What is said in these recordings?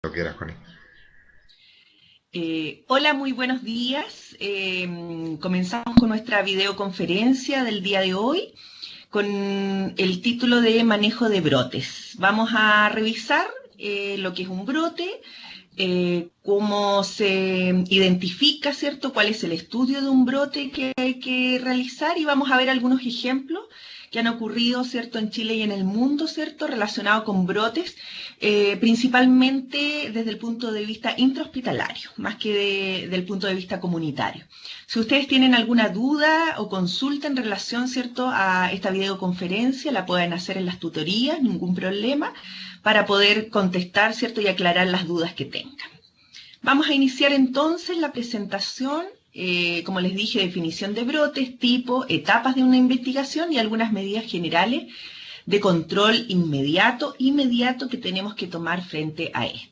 Lo que era, Juani. Hola, muy buenos días. Comenzamos con nuestra videoconferencia del día de hoy con el título de manejo de brotes. Vamos a revisar lo que es un brote, cómo se identifica, ¿cierto? Cuál es el estudio de un brote que hay que realizar y vamos a ver algunos ejemplos que han ocurrido, ¿cierto?, en Chile y en el mundo, ¿cierto?, relacionado con brotes, principalmente desde el punto de vista intrahospitalario, más que del punto de vista comunitario. Si ustedes tienen alguna duda o consulta en relación, ¿cierto?, a esta videoconferencia, la pueden hacer en las tutorías, ningún problema, para poder contestar, ¿cierto?, y aclarar las dudas que tengan. Vamos a iniciar entonces la presentación, como les dije, definición de brotes, tipo, etapas de una investigación y algunas medidas generales de control inmediato que tenemos que tomar frente a este.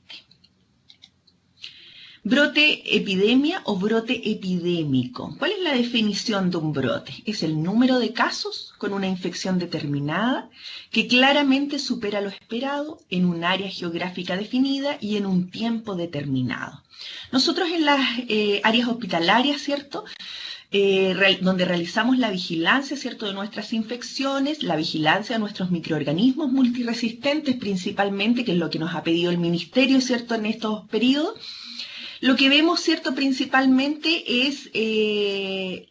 Brote epidemia o brote epidémico. ¿Cuál es la definición de un brote? Es el número de casos con una infección determinada que claramente supera lo esperado en un área geográfica definida y en un tiempo determinado. Nosotros en las áreas hospitalarias, ¿cierto?, donde realizamos la vigilancia, ¿cierto?, de nuestras infecciones, la vigilancia de nuestros microorganismos multiresistentes principalmente, que es lo que nos ha pedido el Ministerio, ¿cierto?, en estos periodos. Lo que vemos, ¿cierto?, principalmente es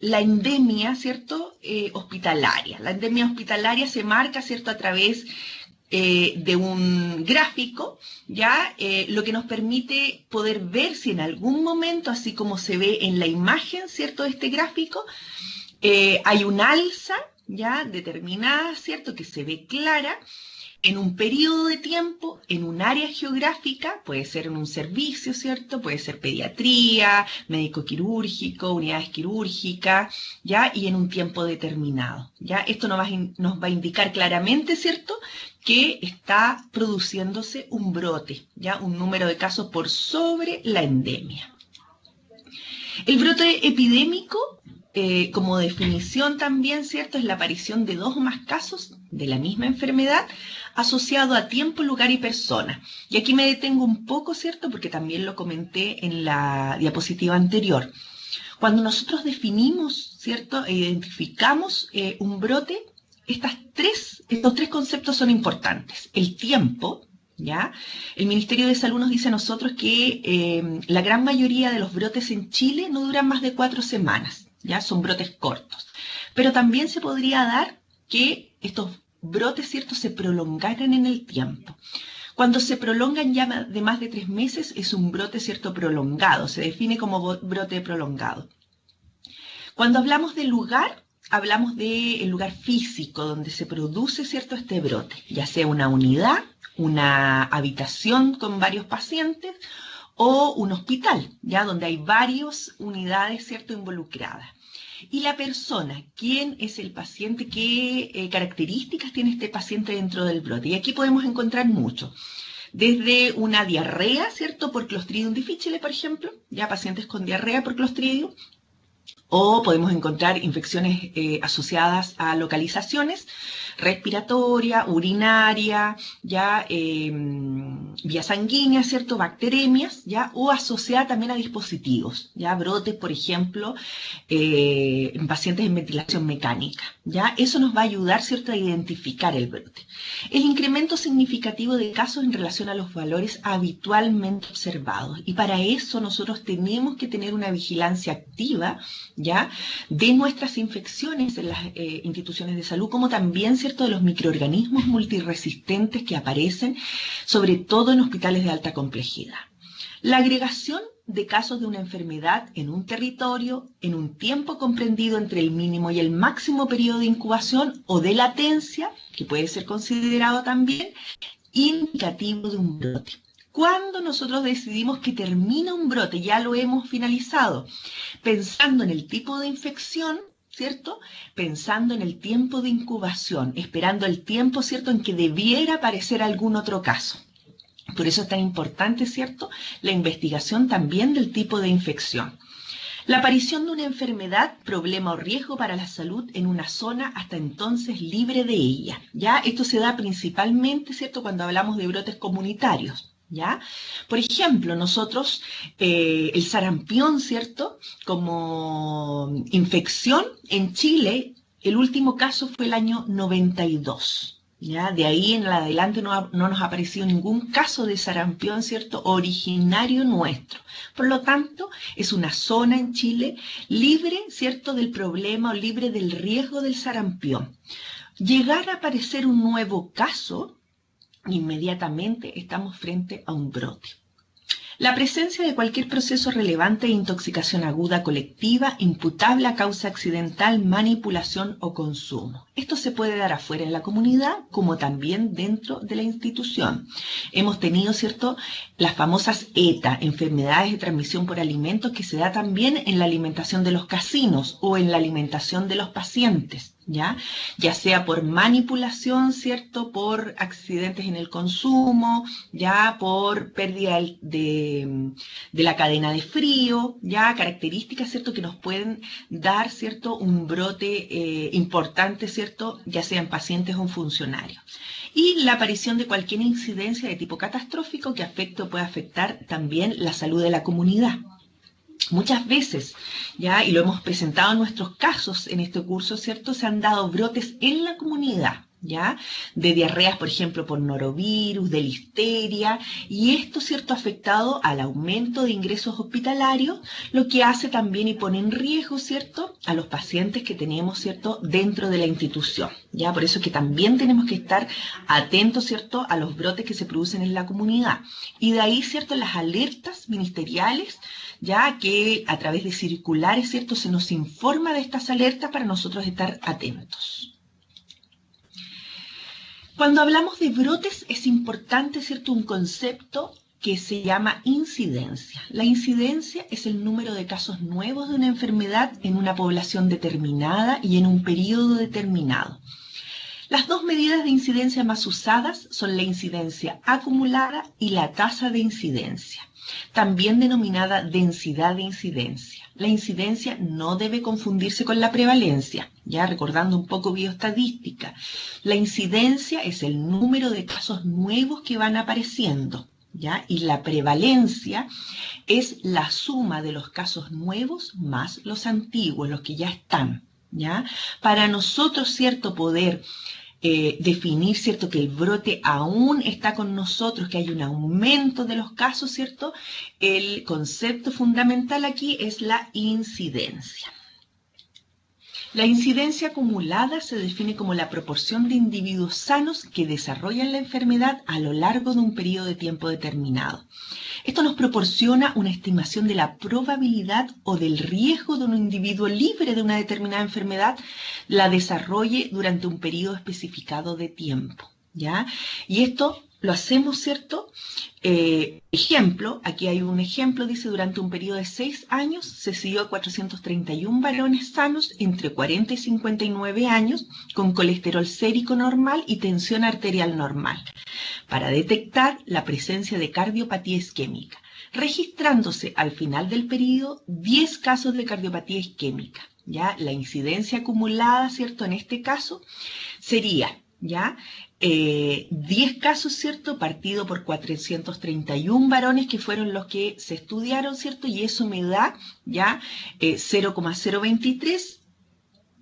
la endemia, ¿cierto?, hospitalaria. La endemia hospitalaria se marca, ¿cierto?, a través de un gráfico, ¿ya? Lo que nos permite poder ver si en algún momento, así como se ve en la imagen, ¿cierto?, de este gráfico, hay un alza, ¿ya?, determinada, ¿cierto?, que se ve clara, en un periodo de tiempo, en un área geográfica, puede ser en un servicio, ¿cierto? Puede ser pediatría, médico quirúrgico, unidades quirúrgicas, ¿ya? Y en un tiempo determinado, ¿ya? Esto nos va a indicar claramente, ¿cierto?, que está produciéndose un brote, ¿ya? Un número de casos por sobre la endemia. El brote epidémico, como definición también, ¿cierto?, es la aparición de dos o más casos de la misma enfermedad asociado a tiempo, lugar y persona. Y aquí me detengo un poco, ¿cierto?, porque también lo comenté en la diapositiva anterior. Cuando nosotros definimos, ¿cierto?, e identificamos un brote, estos tres conceptos son importantes. El tiempo, ¿ya? El Ministerio de Salud nos dice a nosotros que la gran mayoría de los brotes en Chile no duran más de 4 semanas, ¿ya? Son brotes cortos. Pero también se podría dar que estos brotes, ¿cierto?, se prolongaran en el tiempo. Cuando se prolongan ya de más de 3 meses es un brote, ¿cierto?, prolongado, se define como brote prolongado. Cuando hablamos del lugar, hablamos del lugar físico donde se produce, ¿cierto?, este brote, ya sea una unidad, una habitación con varios pacientes o un hospital, ya donde hay varias unidades, ¿cierto?, involucradas. Y la persona, ¿quién es el paciente? ¿Qué características tiene este paciente dentro del brote? Y aquí podemos encontrar mucho. Desde una diarrea, ¿cierto?, por Clostridium difficile, por ejemplo, ya pacientes con diarrea por Clostridium, o podemos encontrar infecciones asociadas a localizaciones respiratoria, urinaria, ya vía sanguínea, ¿cierto? Bacteremias, ya, o asociada también a dispositivos, ya, brotes, por ejemplo, en pacientes en ventilación mecánica, ya. Eso nos va a ayudar, ¿cierto?, a identificar el brote. El incremento significativo de casos en relación a los valores habitualmente observados, y para eso nosotros tenemos que tener una vigilancia activa, ¿ya?, de nuestras infecciones en las instituciones de salud, como también, ¿cierto?, de los microorganismos multiresistentes que aparecen, sobre todo en hospitales de alta complejidad. La agregación de casos de una enfermedad en un territorio, en un tiempo comprendido entre el mínimo y el máximo periodo de incubación o de latencia, que puede ser considerado también indicativo de un brote. Cuando nosotros decidimos que termina un brote, ya lo hemos finalizado, pensando en el tipo de infección, ¿cierto? Pensando en el tiempo de incubación, esperando el tiempo, ¿cierto?, en que debiera aparecer algún otro caso. Por eso es tan importante, ¿cierto?, la investigación también del tipo de infección. La aparición de una enfermedad, problema o riesgo para la salud en una zona hasta entonces libre de ella. Ya esto se da principalmente, ¿cierto?, cuando hablamos de brotes comunitarios. ¿Ya? Por ejemplo, nosotros, el sarampión, ¿cierto? Como infección en Chile, el último caso fue el año 92. ¿Ya? De ahí en adelante no nos ha aparecido ningún caso de sarampión, ¿cierto? Originario nuestro. Por lo tanto, es una zona en Chile libre, ¿cierto? Del problema o libre del riesgo del sarampión. Llegar a aparecer un nuevo caso, inmediatamente estamos frente a un brote. La presencia de cualquier proceso relevante de intoxicación aguda colectiva imputable a causa accidental, manipulación o consumo. Esto se puede dar afuera en la comunidad como también dentro de la institución. Hemos tenido, ¿cierto?, las famosas ETA, enfermedades de transmisión por alimentos, que se da también en la alimentación de los casinos o en la alimentación de los pacientes. Ya sea por manipulación, ¿cierto?, por accidentes en el consumo, ya por pérdida de la cadena de frío, ya características, ¿cierto?, que nos pueden dar, ¿cierto?, un brote importante, ¿cierto?, ya sea en pacientes o en funcionarios. Y la aparición de cualquier incidencia de tipo catastrófico que afecte o pueda afectar también la salud de la comunidad. Muchas veces, ya, y lo hemos presentado en nuestros casos en este curso, ¿cierto?, se han dado brotes en la comunidad, ¿ya?, de diarreas, por ejemplo, por norovirus, de listeria, y esto, ¿cierto?, ha afectado al aumento de ingresos hospitalarios, lo que hace también y pone en riesgo, ¿cierto?, a los pacientes que tenemos, ¿cierto?, dentro de la institución, ¿ya? Por eso es que también tenemos que estar atentos, ¿cierto?, a los brotes que se producen en la comunidad. Y de ahí, ¿cierto?, las alertas ministeriales, ya que a través de circulares, ¿cierto?, se nos informa de estas alertas para nosotros estar atentos. Cuando hablamos de brotes es importante, ¿cierto?, un concepto que se llama incidencia. La incidencia es el número de casos nuevos de una enfermedad en una población determinada y en un periodo determinado. Las dos medidas de incidencia más usadas son la incidencia acumulada y la tasa de incidencia, también denominada densidad de incidencia. La incidencia no debe confundirse con la prevalencia, ya recordando un poco bioestadística. La incidencia es el número de casos nuevos que van apareciendo, ¿ya? Y la prevalencia es la suma de los casos nuevos más los antiguos, los que ya están, ¿ya? Para nosotros, ¿cierto?, poder definir, ¿cierto?, que el brote aún está con nosotros, que hay un aumento de los casos, ¿cierto?, el concepto fundamental aquí es la incidencia. La incidencia acumulada se define como la proporción de individuos sanos que desarrollan la enfermedad a lo largo de un periodo de tiempo determinado. Esto nos proporciona una estimación de la probabilidad o del riesgo de un individuo libre de una determinada enfermedad la desarrolle durante un periodo especificado de tiempo, ¿ya? Y esto lo hacemos, ¿cierto? Ejemplo, aquí hay un ejemplo, dice, durante un periodo de 6 años se siguió a 431 varones sanos entre 40 y 59 años con colesterol sérico normal y tensión arterial normal, para detectar la presencia de cardiopatía isquémica, registrándose al final del periodo 10 casos de cardiopatía isquémica. ¿Ya? La incidencia acumulada, ¿cierto?, en este caso sería, ¿ya?, 10 casos, ¿cierto?, partido por 431 varones que fueron los que se estudiaron, ¿cierto?, y eso me da, ¿ya?, 0,023,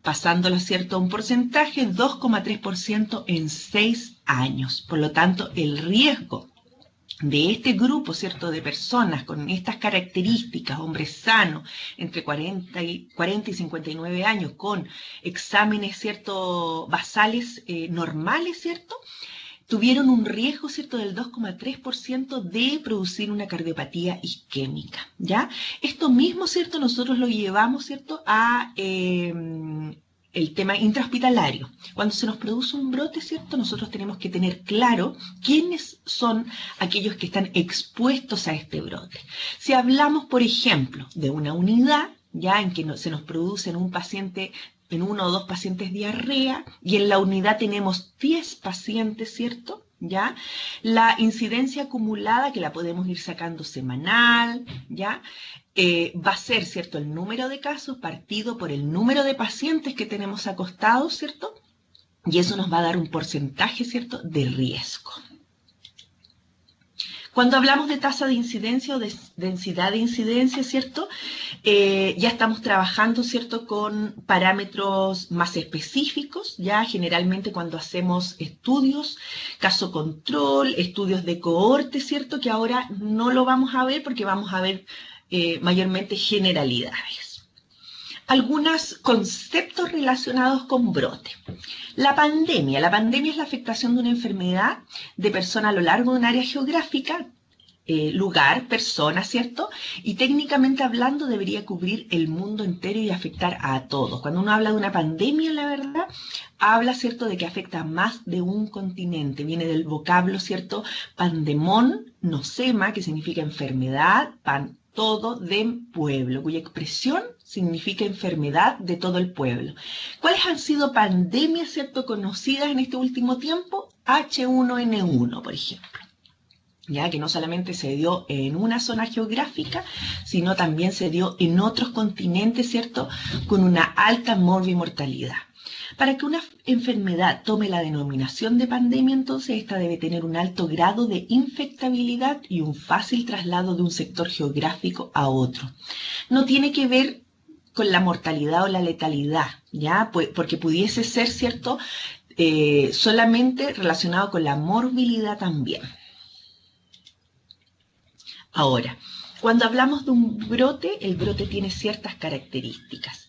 pasándolo, ¿cierto?, a un porcentaje, 2,3% en 6 años. Por lo tanto, el riesgo de este grupo, ¿cierto?, de personas con estas características, hombres sanos, entre 40 y 59 años, con exámenes, ¿cierto?, basales normales, ¿cierto?, tuvieron un riesgo, ¿cierto?, del 2,3% de producir una cardiopatía isquémica, ¿ya? Esto mismo, ¿cierto?, nosotros lo llevamos, ¿cierto?, a el tema intrahospitalario. Cuando se nos produce un brote, ¿cierto?, nosotros tenemos que tener claro quiénes son aquellos que están expuestos a este brote. Si hablamos, por ejemplo, de una unidad, ya en que se nos produce en un paciente, en 1 o 2 pacientes diarrea, y en la unidad tenemos 10 pacientes, ¿cierto?, ¿ya? La incidencia acumulada, que la podemos ir sacando semanal, ¿ya?, va a ser, ¿cierto?, el número de casos partido por el número de pacientes que tenemos acostados, ¿cierto?, y eso nos va a dar un porcentaje, ¿cierto?, de riesgo. Cuando hablamos de tasa de incidencia o de densidad de incidencia, ¿cierto? Ya estamos trabajando, ¿cierto?, con parámetros más específicos, ya generalmente cuando hacemos estudios, caso control, estudios de cohorte, ¿cierto?, que ahora no lo vamos a ver porque vamos a ver mayormente generalidades. Algunos conceptos relacionados con brote. La pandemia es la afectación de una enfermedad de persona a lo largo de un área geográfica, lugar, persona, ¿cierto? Y técnicamente hablando debería cubrir el mundo entero y afectar a todos. Cuando uno habla de una pandemia, la verdad, habla, ¿cierto?, de que afecta a más de un continente. Viene del vocablo, ¿cierto?, pandemón, nosema, que significa enfermedad, pan, todo de pueblo, cuya expresión significa enfermedad de todo el pueblo. ¿Cuáles han sido pandemias, ¿cierto?, conocidas en este último tiempo? H1N1, por ejemplo. Ya que no solamente se dio en una zona geográfica, sino también se dio en otros continentes, ¿cierto?, con una alta morbimortalidad. Para que una enfermedad tome la denominación de pandemia, entonces esta debe tener un alto grado de infectabilidad y un fácil traslado de un sector geográfico a otro. No tiene que ver con la mortalidad o la letalidad, ¿ya? Porque pudiese ser, ¿cierto?, solamente relacionado con la morbilidad también. Ahora, cuando hablamos de un brote, el brote tiene ciertas características.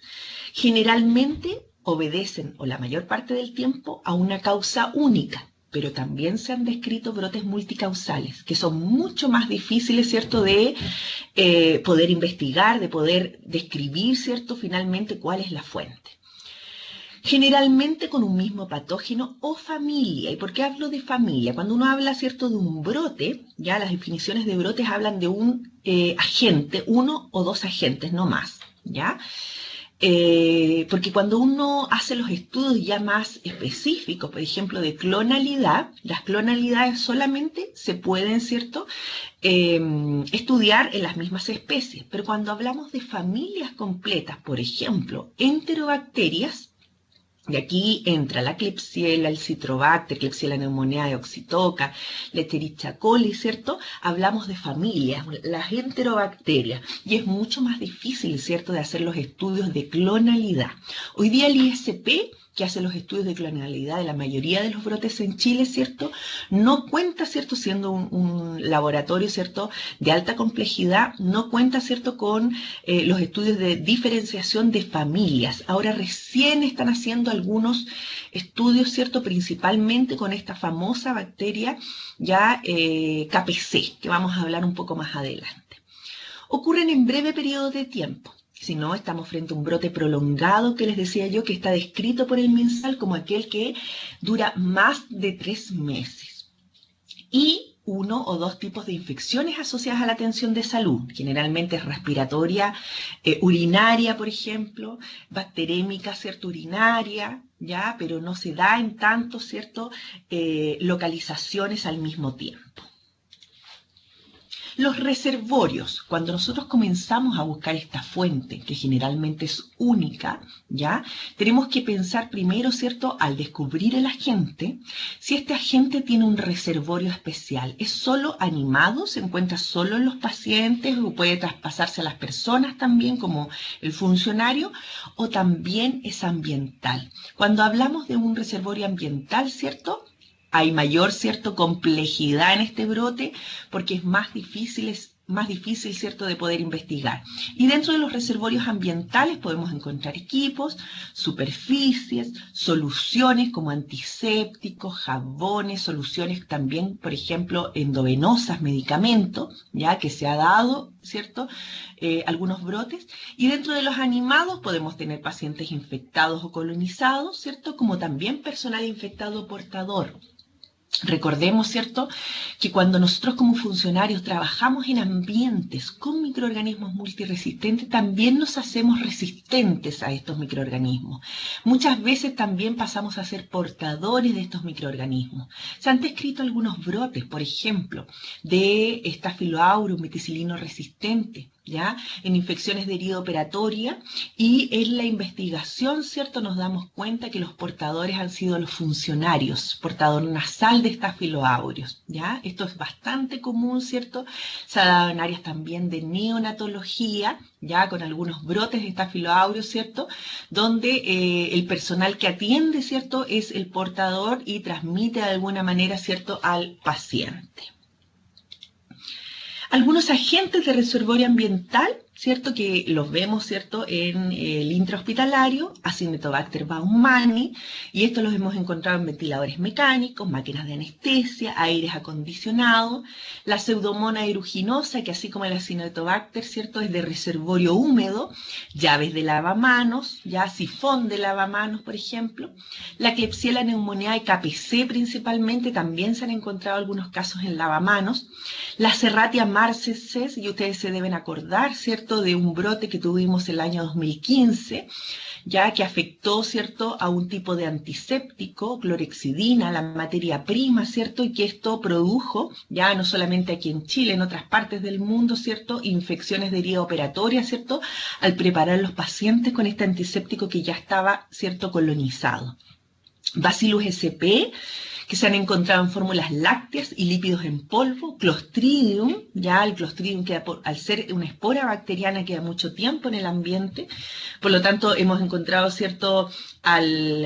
Generalmente obedecen, o la mayor parte del tiempo, a una causa única, pero también se han descrito brotes multicausales, que son mucho más difíciles, ¿cierto?, de poder investigar, de poder describir, ¿cierto?, finalmente cuál es la fuente. Generalmente con un mismo patógeno o familia. ¿Y por qué hablo de familia? Cuando uno habla, ¿cierto?, de un brote, ya las definiciones de brotes hablan de un agente, uno o dos agentes, no más, ¿ya? Porque cuando uno hace los estudios ya más específicos, por ejemplo, de clonalidad, las clonalidades solamente se pueden, ¿cierto?, estudiar en las mismas especies. Pero cuando hablamos de familias completas, por ejemplo, enterobacterias, y aquí entra la Klebsiella, el Citrobacter, Klebsiella pneumoniae, Oxytoca, la Escherichia coli, ¿cierto? Hablamos de familias, las enterobacterias, y es mucho más difícil, ¿cierto?, de hacer los estudios de clonalidad. Hoy día el ISP, que hace los estudios de clonalidad de la mayoría de los brotes en Chile, ¿cierto?, no cuenta, ¿cierto?, siendo un laboratorio, ¿cierto?, de alta complejidad, no cuenta, ¿cierto?, con los estudios de diferenciación de familias. Ahora recién están haciendo algunos estudios, ¿cierto?, principalmente con esta famosa bacteria ya KPC, que vamos a hablar un poco más adelante. Ocurren en breve periodo de tiempo. Si no, estamos frente a un brote prolongado que les decía yo que está descrito por el MinSal como aquel que dura más de 3 meses. Y uno o dos tipos de infecciones asociadas a la atención de salud, generalmente es respiratoria, urinaria, por ejemplo, bacterémica, ¿cierto?, urinaria, ya, pero no se da en tanto, ¿cierto?, localizaciones al mismo tiempo. Los reservorios, cuando nosotros comenzamos a buscar esta fuente, que generalmente es única, ¿ya? Tenemos que pensar primero, ¿cierto?, al descubrir el agente, si este agente tiene un reservorio especial. ¿Es solo animado? ¿Se encuentra solo en los pacientes? ¿O puede traspasarse a las personas también, como el funcionario? ¿O también es ambiental? Cuando hablamos de un reservorio ambiental, ¿cierto?, hay mayor, ¿cierto?, complejidad en este brote porque es más difícil, ¿cierto?, de poder investigar. Y dentro de los reservorios ambientales podemos encontrar equipos, superficies, soluciones como antisépticos, jabones, soluciones también, por ejemplo, endovenosas, medicamentos, ya que se ha dado, ¿cierto?, algunos brotes. Y dentro de los animados podemos tener pacientes infectados o colonizados, ¿cierto?, como también personal infectado portador. Recordemos, ¿cierto?, que cuando nosotros como funcionarios trabajamos en ambientes con microorganismos multiresistentes, también nos hacemos resistentes a estos microorganismos. Muchas veces también pasamos a ser portadores de estos microorganismos. Se han descrito algunos brotes, por ejemplo, de Staphyloaureus meticilino resistente, ¿ya? En infecciones de herida operatoria, y en la investigación, ¿cierto? Nos damos cuenta que los portadores han sido los funcionarios, portador nasal de estafiloaureus, ¿ya? Esto es bastante común, ¿cierto? Se ha dado en áreas también de neonatología, ya con algunos brotes de estafiloaureus, ¿cierto? Donde el personal que atiende, ¿cierto? Es el portador y transmite de alguna manera, ¿cierto? Al paciente. Algunos agentes de reservorio ambiental, ¿cierto? Que los vemos, ¿cierto? En el intrahospitalario, Acinetobacter baumannii, y estos los hemos encontrado en ventiladores mecánicos, máquinas de anestesia, aires acondicionados, la Pseudomonas aeruginosa, que así como el Acinetobacter, ¿cierto? Es de reservorio húmedo, llaves de lavamanos, ya sifón de lavamanos, por ejemplo, la Klebsiella pneumoniae KPC principalmente, también se han encontrado algunos casos en lavamanos, la Serratia marcescens, y ustedes se deben acordar, ¿cierto?, de un brote que tuvimos el año 2015, ya que afectó, ¿cierto?, a un tipo de antiséptico, clorexidina, la materia prima, ¿cierto?, y que esto produjo, ya no solamente aquí en Chile, en otras partes del mundo, ¿cierto?, infecciones de herida operatoria, ¿cierto?, al preparar los pacientes con este antiséptico que ya estaba, ¿cierto?, colonizado. Bacillus sp, que se han encontrado en fórmulas lácteas y lípidos en polvo, Clostridium, ya el Clostridium queda al ser una espora bacteriana queda mucho tiempo en el ambiente, por lo tanto hemos encontrado, ¿cierto?, al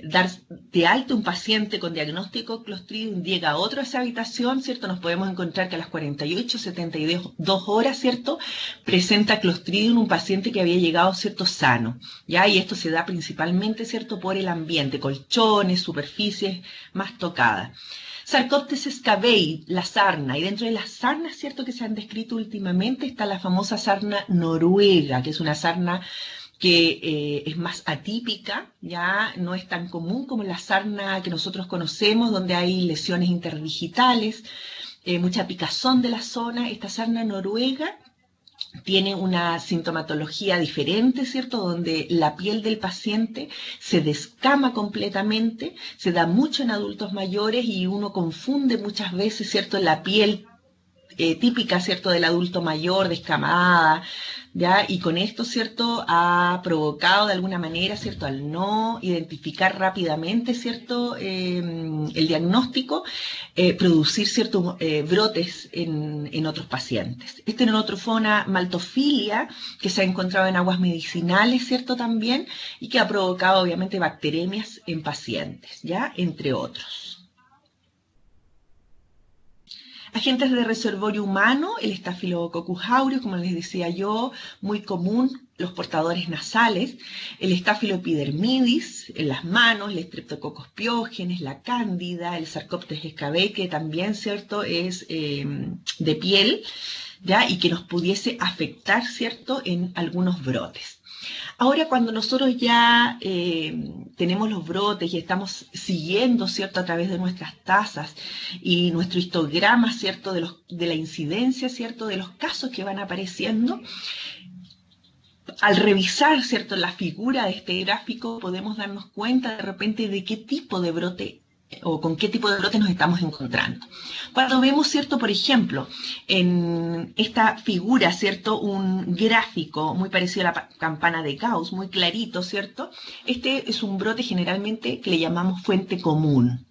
dar de alta un paciente con diagnóstico Clostridium, llega a otro a esa habitación, ¿cierto?, nos podemos encontrar que a las 48, 72 horas, ¿cierto?, presenta Clostridium un paciente que había llegado, ¿cierto?, sano, ya, y esto se da principalmente, ¿cierto?, por el ambiente, colchones, superficies más tocadas. Sarcoptes scabei, la sarna, y dentro de las sarnas, ¿cierto?, que se han descrito últimamente está la famosa sarna noruega, que es una sarna que es más atípica, ya no es tan común como la sarna que nosotros conocemos, donde hay lesiones interdigitales, mucha picazón de la zona. Esta sarna noruega tiene una sintomatología diferente, ¿cierto?, donde la piel del paciente se descama completamente, se da mucho en adultos mayores y uno confunde muchas veces, ¿cierto?, la piel típica, ¿cierto?, del adulto mayor, descamada, ¿ya? Y con esto, ¿cierto?, ha provocado de alguna manera, ¿cierto?, al no identificar rápidamente, ¿cierto?, el diagnóstico, producir ciertos brotes en otros pacientes. Este Neutrophona maltophilia, que se ha encontrado en aguas medicinales, ¿cierto?, también, y que ha provocado, obviamente, bacteremias en pacientes, ¿ya?, entre otros. Agentes de reservorio humano, el Staphylococcus aureus, como les decía yo, muy común, los portadores nasales, el Staphylo epidermidis en las manos, el Streptococcus pyogenes, la cándida, el Sarcoptes scabei, que también, ¿cierto?, es de piel, ¿ya?, y que nos pudiese afectar, ¿cierto?, en algunos brotes. Ahora, cuando nosotros ya tenemos los brotes y estamos siguiendo, ¿cierto?, a través de nuestras tasas y nuestro histograma, ¿cierto?, de la incidencia, ¿cierto?, de los casos que van apareciendo, al revisar, ¿cierto?, la figura de este gráfico, podemos darnos cuenta de repente de qué tipo de brote o con qué tipo de brote nos estamos encontrando. Cuando vemos, ¿cierto?, por ejemplo, en esta figura, ¿cierto?, un gráfico muy parecido a la campana de Gauss, muy clarito, ¿cierto? Este es un brote generalmente que le llamamos fuente común,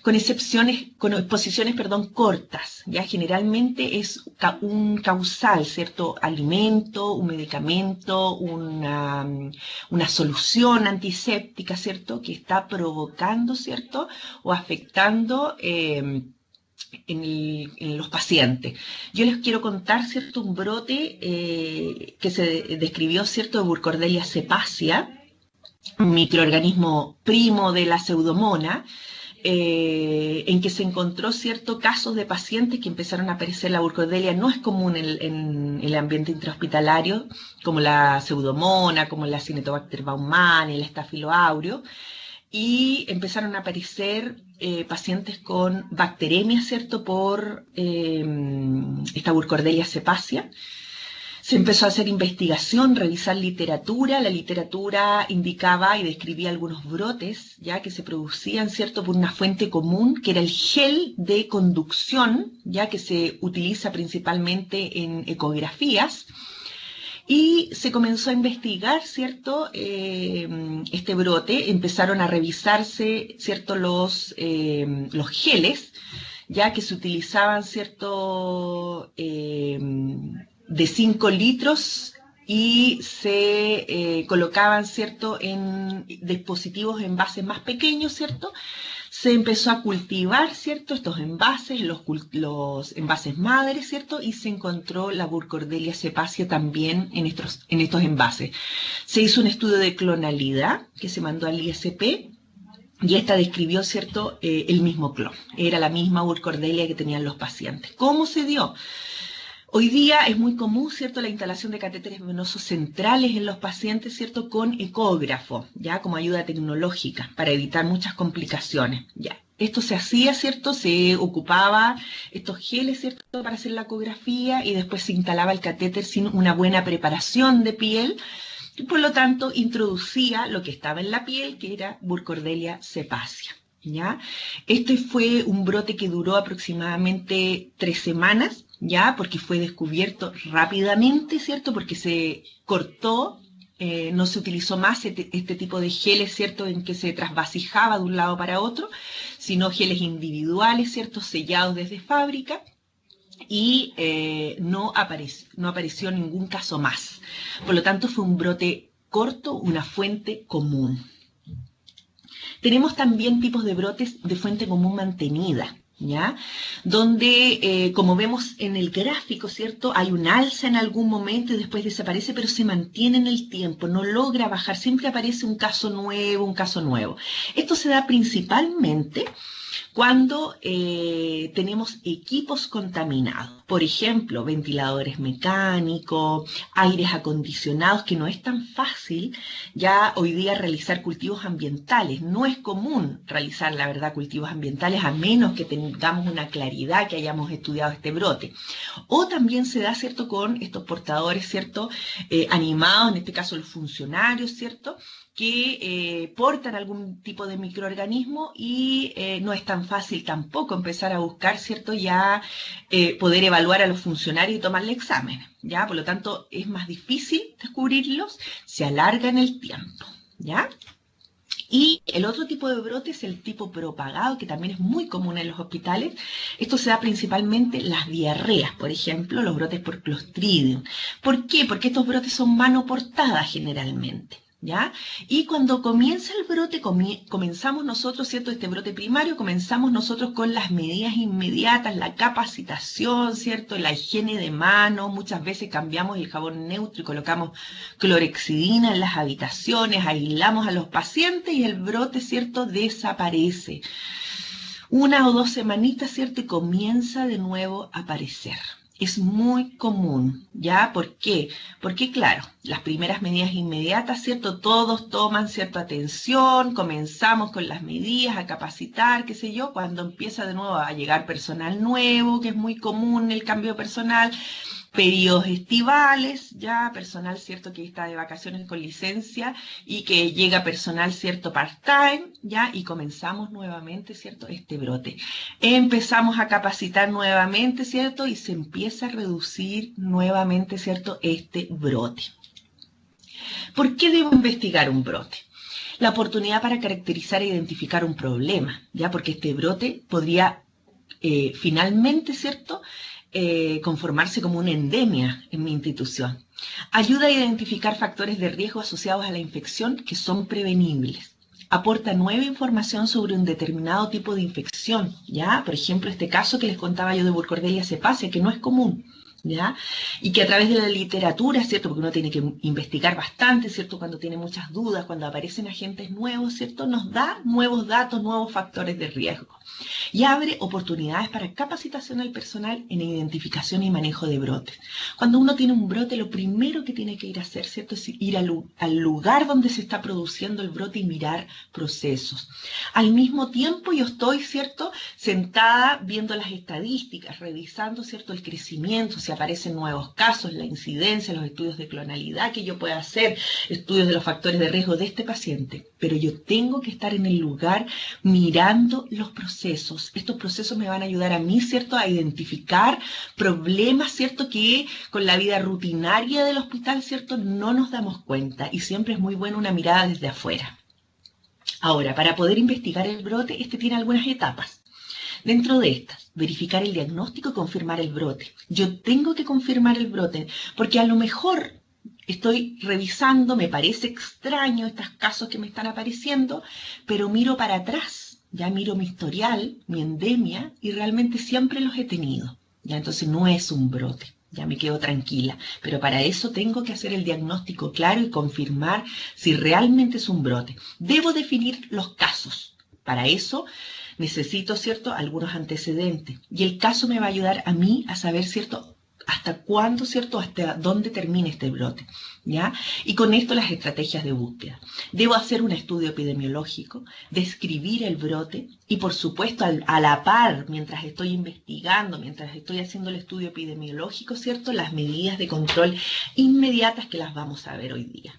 con exposiciones, cortas, ya generalmente es un causal, ¿cierto? Alimento, un medicamento, una solución antiséptica, ¿cierto?, que está provocando, ¿cierto?, o afectando en los pacientes. Yo les quiero contar, ¿cierto?, un brote que se describió, ¿cierto?, de Burkholderia cepacia, un microorganismo primo de la Pseudomonas, en que se encontró ciertos casos de pacientes que empezaron a aparecer. La Burkholderia no es común en el ambiente intrahospitalario, como la Pseudomonas, como la Acinetobacter baumannii, el Staphylo aureus, y empezaron a aparecer pacientes con bacteremia, ¿cierto?, por esta Burkholderia cepacia. Se empezó a hacer investigación, revisar literatura. La literatura indicaba y describía algunos brotes ya que se producían, ¿cierto?, por una fuente común, que era el gel de conducción, ya que se utiliza principalmente en ecografías. Y se comenzó a investigar, ¿cierto? Este brote, empezaron a revisarse, ¿cierto? Los geles, ya que se utilizaban, ¿cierto? De 5 litros y se colocaban, ¿cierto? En dispositivos, envases más pequeños, ¿cierto? Se empezó a cultivar, ¿cierto? Estos envases, los envases madres, ¿cierto? Y se encontró la Burkholderia cepacia también en estos envases. Se hizo un estudio de clonalidad que se mandó al ISP y esta describió, ¿cierto? El mismo clon. Era la misma Burkholderia que tenían los pacientes. ¿Cómo se dio? Hoy día es muy común, ¿cierto?, la instalación de catéteres venosos centrales en los pacientes, ¿cierto?, con ecógrafo, ya como ayuda tecnológica para evitar muchas complicaciones, ya. Esto se hacía, ¿cierto?, se ocupaba estos geles, ¿cierto?, para hacer la ecografía y después se instalaba el catéter sin una buena preparación de piel y por lo tanto introducía lo que estaba en la piel, que era Burkholderia cepacia, ¿ya? Este fue un brote que duró aproximadamente 3 semanas, ya, porque fue descubierto rápidamente, ¿cierto? Porque se cortó, no se utilizó más este tipo de geles, ¿cierto? En que se trasvasijaba de un lado para otro, sino geles individuales, ¿cierto? Sellados desde fábrica. Y no apareció ningún caso más. Por lo tanto, fue un brote corto, una fuente común. Tenemos también tipos de brotes de fuente común mantenida, ¿ya? Donde, como vemos en el gráfico, ¿cierto? Hay un alza en algún momento y después desaparece, pero se mantiene en el tiempo, no logra bajar, siempre aparece un caso nuevo, un caso nuevo. Esto se da principalmente cuando tenemos equipos contaminados, por ejemplo, ventiladores mecánicos, aires acondicionados, que no es tan fácil ya hoy día realizar cultivos ambientales. No es común realizar, la verdad, cultivos ambientales a menos que tengamos una claridad que hayamos estudiado este brote. O también se da, ¿cierto?, con estos portadores, ¿cierto?, animados, en este caso los funcionarios, ¿cierto?, que portan algún tipo de microorganismo y no es tan fácil tampoco empezar a buscar, ¿cierto?, ya poder evaluar a los funcionarios y tomarle exámenes, ¿ya? Por lo tanto, es más difícil descubrirlos, se alarga en el tiempo, ¿ya? Y el otro tipo de brote es el tipo propagado, que también es muy común en los hospitales. Esto se da principalmente en las diarreas, por ejemplo, los brotes por Clostridium. ¿Por qué? Porque estos brotes son mano portada generalmente, ¿ya? Y cuando comienza el brote, comenzamos nosotros, ¿cierto? Este brote primario, comenzamos nosotros con las medidas inmediatas, la capacitación, ¿cierto? La higiene de manos, muchas veces cambiamos el jabón neutro y colocamos clorexidina en las habitaciones, aislamos a los pacientes y el brote, ¿cierto?, desaparece. 1 o 2 semanitas, ¿cierto?, y comienza de nuevo a aparecer. Es muy común, ¿ya? ¿Por qué? Porque, claro, las primeras medidas inmediatas, ¿cierto? Todos toman cierta atención, comenzamos con las medidas, a capacitar, qué sé yo, cuando empieza de nuevo a llegar personal nuevo, que es muy común el cambio de personal, periodos estivales, ya personal, ¿cierto?, que está de vacaciones con licencia y que llega personal, ¿cierto?, part-time, ya, y comenzamos nuevamente, ¿cierto?, este brote. Empezamos a capacitar nuevamente, ¿cierto?, y se empieza a reducir nuevamente, ¿cierto?, este brote. ¿Por qué debo investigar un brote? La oportunidad para caracterizar e identificar un problema, ya, porque este brote podría finalmente, ¿cierto?, conformarse como una endemia en mi institución. Ayuda a identificar factores de riesgo asociados a la infección que son prevenibles. Aporta nueva información sobre un determinado tipo de infección, ¿ya? Por ejemplo, este caso que les contaba yo de Burkholderia cepacia, que no es común, ¿ya? Y que a través de la literatura, ¿cierto?, porque uno tiene que investigar bastante, ¿cierto?, cuando tiene muchas dudas, cuando aparecen agentes nuevos, ¿cierto?, nos da nuevos datos, nuevos factores de riesgo. Y abre oportunidades para capacitación al personal en identificación y manejo de brotes. Cuando uno tiene un brote, lo primero que tiene que ir a hacer, ¿cierto?, es ir al lugar donde se está produciendo el brote y mirar procesos. Al mismo tiempo yo estoy, ¿cierto?, sentada viendo las estadísticas, revisando, ¿cierto?, el crecimiento, si aparecen nuevos casos, la incidencia, los estudios de clonalidad que yo pueda hacer, estudios de los factores de riesgo de este paciente. Pero yo tengo que estar en el lugar mirando los procesos. Estos procesos me van a ayudar a mí, ¿cierto?, a identificar problemas, ¿cierto?, que con la vida rutinaria del hospital, ¿cierto?, no nos damos cuenta. Y siempre es muy buena una mirada desde afuera. Ahora, para poder investigar el brote, este tiene algunas etapas. Dentro de estas, verificar el diagnóstico y confirmar el brote. Yo tengo que confirmar el brote, porque a lo mejor estoy revisando, me parece extraño estos casos que me están apareciendo, pero miro para atrás, ya miro mi historial, mi endemia, y realmente siempre los he tenido. Ya entonces no es un brote. Ya me quedo tranquila, pero para eso tengo que hacer el diagnóstico claro y confirmar si realmente es un brote. Debo definir los casos. Para eso necesito, ¿cierto?, algunos antecedentes. Y el caso me va a ayudar a mí a saber, ¿cierto?, hasta cuándo, ¿cierto?, hasta dónde termina este brote, ¿ya? Y con esto las estrategias de búsqueda. Debo hacer un estudio epidemiológico, describir el brote y, por supuesto, a la par, mientras estoy investigando, mientras estoy haciendo el estudio epidemiológico, ¿cierto?, las medidas de control inmediatas que las vamos a ver hoy día.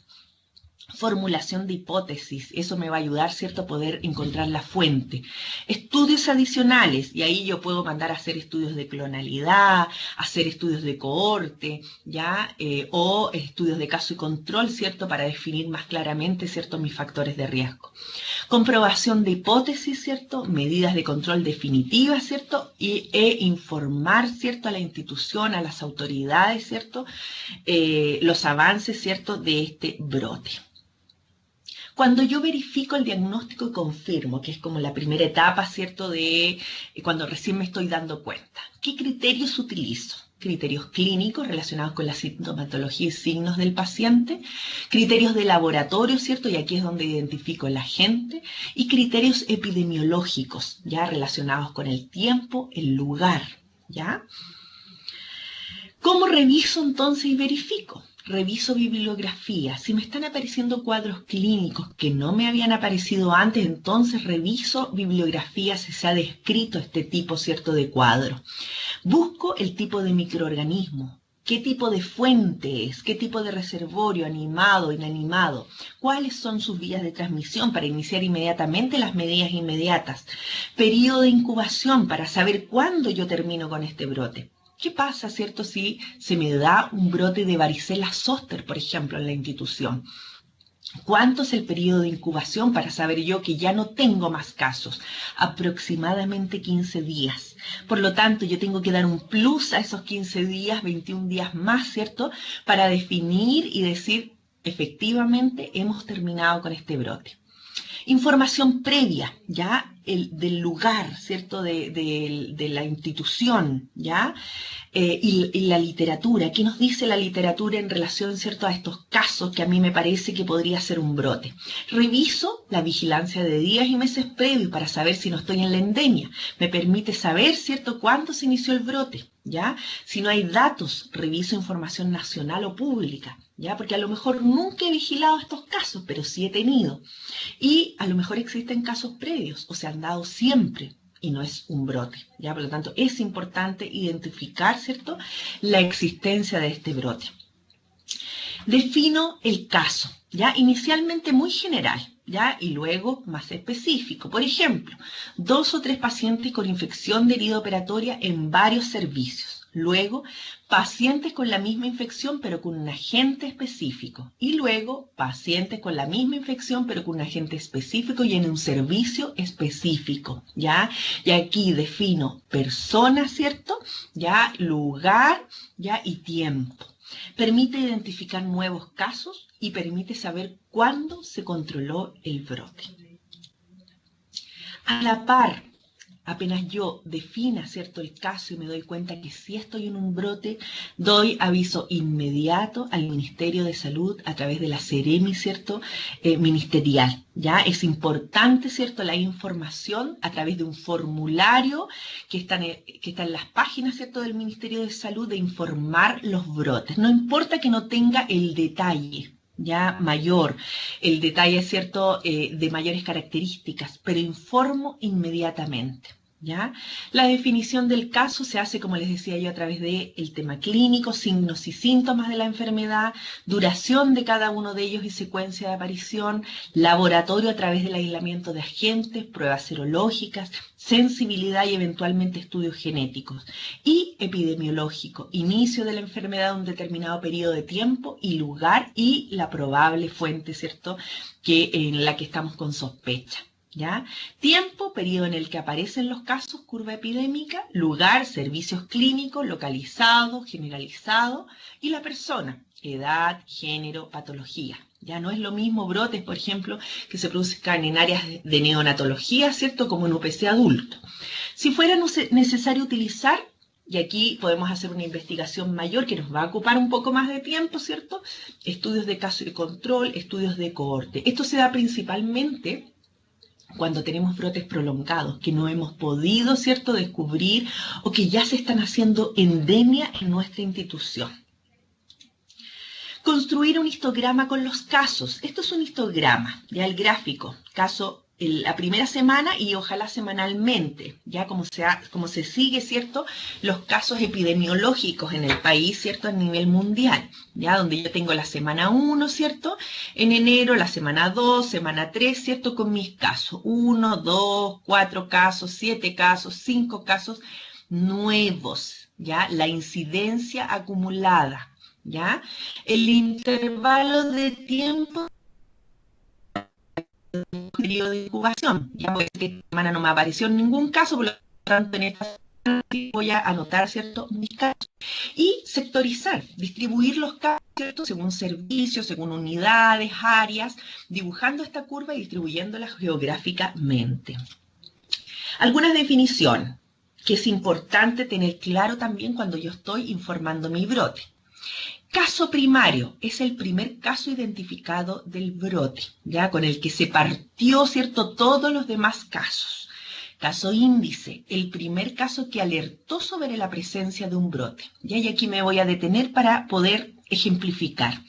Formulación de hipótesis, eso me va a ayudar, ¿cierto?, a poder encontrar la fuente. Estudios adicionales, y ahí yo puedo mandar a hacer estudios de clonalidad, hacer estudios de cohorte, ¿ya? O estudios de caso y control, ¿cierto?, para definir más claramente, ¿cierto?, mis factores de riesgo. Comprobación de hipótesis, ¿cierto?, medidas de control definitivas, ¿cierto?, e informar, ¿cierto?, a la institución, a las autoridades, ¿cierto?, los avances, ¿cierto?, de este brote. Cuando yo verifico el diagnóstico y confirmo, que es como la primera etapa, ¿cierto?, de cuando recién me estoy dando cuenta, ¿qué criterios utilizo? Criterios clínicos relacionados con la sintomatología y signos del paciente, criterios de laboratorio, ¿cierto?, y aquí es donde identifico el agente, y criterios epidemiológicos, ya relacionados con el tiempo, el lugar, ¿ya? ¿Cómo reviso entonces y verifico? Reviso bibliografía. Si me están apareciendo cuadros clínicos que no me habían aparecido antes, entonces reviso bibliografía si se ha descrito este tipo, ¿cierto?, de cuadro. Busco el tipo de microorganismo. ¿Qué tipo de fuente es? ¿Qué tipo de reservorio, animado, inanimado? ¿Cuáles son sus vías de transmisión para iniciar inmediatamente las medidas inmediatas? Periodo de incubación para saber cuándo yo termino con este brote. ¿Qué pasa, cierto, si se me da un brote de varicela zóster, por ejemplo, en la institución? ¿Cuánto es el periodo de incubación para saber yo que ya no tengo más casos? Aproximadamente 15 días. Por lo tanto, yo tengo que dar un plus a esos 15 días, 21 días más, ¿cierto?, para definir y decir, efectivamente, hemos terminado con este brote. Información previa, ¿ya? Del lugar, ¿cierto?, de la institución, ¿ya? Y la literatura. ¿Qué nos dice la literatura en relación, ¿cierto?, a estos casos que a mí me parece que podría ser un brote? Reviso la vigilancia de días y meses previos para saber si no estoy en la endemia. Me permite saber, ¿cierto?, cuándo se inició el brote, ¿ya? Si no hay datos, reviso información nacional o pública, ¿ya? Porque a lo mejor nunca he vigilado estos casos, pero sí he tenido. Y a lo mejor existen casos previos, o se han dado siempre, y no es un brote, ¿ya? Por lo tanto, es importante identificar, ¿cierto?, la existencia de este brote. Defino el caso, ¿ya? Inicialmente muy general, ¿ya? Y luego más específico. Por ejemplo, 2 o 3 pacientes con infección de herida operatoria en varios servicios. Luego, pacientes con la misma infección pero con un agente específico. Y luego, pacientes con la misma infección pero con un agente específico y en un servicio específico, ¿ya? Y aquí defino persona, ¿cierto? ¿Ya? Lugar, ¿ya? Y tiempo. Permite identificar nuevos casos y permite saber cuándo se controló el brote. A la par, apenas yo defina, ¿cierto?, el caso y me doy cuenta que sí estoy en un brote, doy aviso inmediato al Ministerio de Salud a través de la Seremi, ¿cierto?, ministerial. ¿Ya? Es importante, ¿cierto?, la información a través de un formulario que está en las páginas, ¿cierto?, del Ministerio de Salud, de informar los brotes. No importa que no tenga el detalle, ya mayor, el detalle, ¿cierto?, de mayores características, pero informo inmediatamente. ¿Ya? La definición del caso se hace, como les decía yo, a través del tema clínico, signos y síntomas de la enfermedad, duración de cada uno de ellos y secuencia de aparición, laboratorio a través del aislamiento de agentes, pruebas serológicas, sensibilidad y eventualmente estudios genéticos, y epidemiológico, inicio de la enfermedad en un determinado periodo de tiempo y lugar y la probable fuente, ¿cierto?, en la que estamos con sospecha. ¿Ya? Tiempo, periodo en el que aparecen los casos, curva epidémica, lugar, servicios clínicos, localizado, generalizado, y la persona, edad, género, patología. Ya no es lo mismo brotes, por ejemplo, que se produzcan en áreas de neonatología, ¿cierto?, como en UPC adulto. Si fuera necesario utilizar, y aquí podemos hacer una investigación mayor que nos va a ocupar un poco más de tiempo, ¿cierto?, estudios de caso y control, estudios de cohorte. Esto se da principalmente cuando tenemos brotes prolongados que no hemos podido, ¿cierto?, descubrir o que ya se están haciendo endemia en nuestra institución. Construir un histograma con los casos. Esto es un histograma, ya el gráfico, caso la primera semana y ojalá semanalmente, ya como se sigue, ¿cierto?, los casos epidemiológicos en el país, ¿cierto?, a nivel mundial, ya donde yo tengo la semana 1, ¿cierto?, en enero, la semana 2, semana 3, ¿cierto?, con mis casos, 1, 2, 4 casos, 7 casos, 5 casos nuevos, ya la incidencia acumulada, ya el intervalo de tiempo, periodo de incubación. Ya voy a decir que esta semana no me apareció ningún caso, por lo tanto en esta semana voy a anotar, ¿cierto?, mis casos. Y sectorizar, distribuir los casos, ¿cierto?, según servicios, según unidades, áreas, dibujando esta curva y distribuyéndola geográficamente. Algunas definiciones que es importante tener claro también cuando yo estoy informando mi brote. Caso primario es el primer caso identificado del brote, ya con el que se partió, ¿cierto?, todos los demás casos. Caso índice, el primer caso que alertó sobre la presencia de un brote. ¿Ya? Y aquí me voy a detener para poder ejemplificar.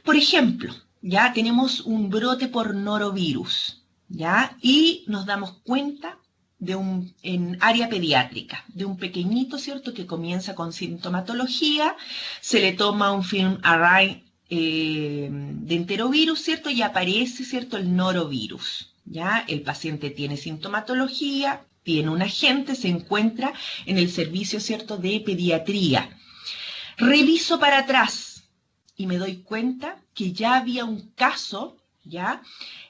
Por ejemplo, ya tenemos un brote por norovirus, ¿ya? Y nos damos cuenta en área pediátrica, de un pequeñito, ¿cierto?, que comienza con sintomatología, se le toma un film array de enterovirus, ¿cierto?, y aparece, ¿cierto?, el norovirus, ¿ya? El paciente tiene sintomatología, tiene un agente, se encuentra en el servicio, ¿cierto?, de pediatría. Reviso para atrás y me doy cuenta que ya había un caso, ¿ya?,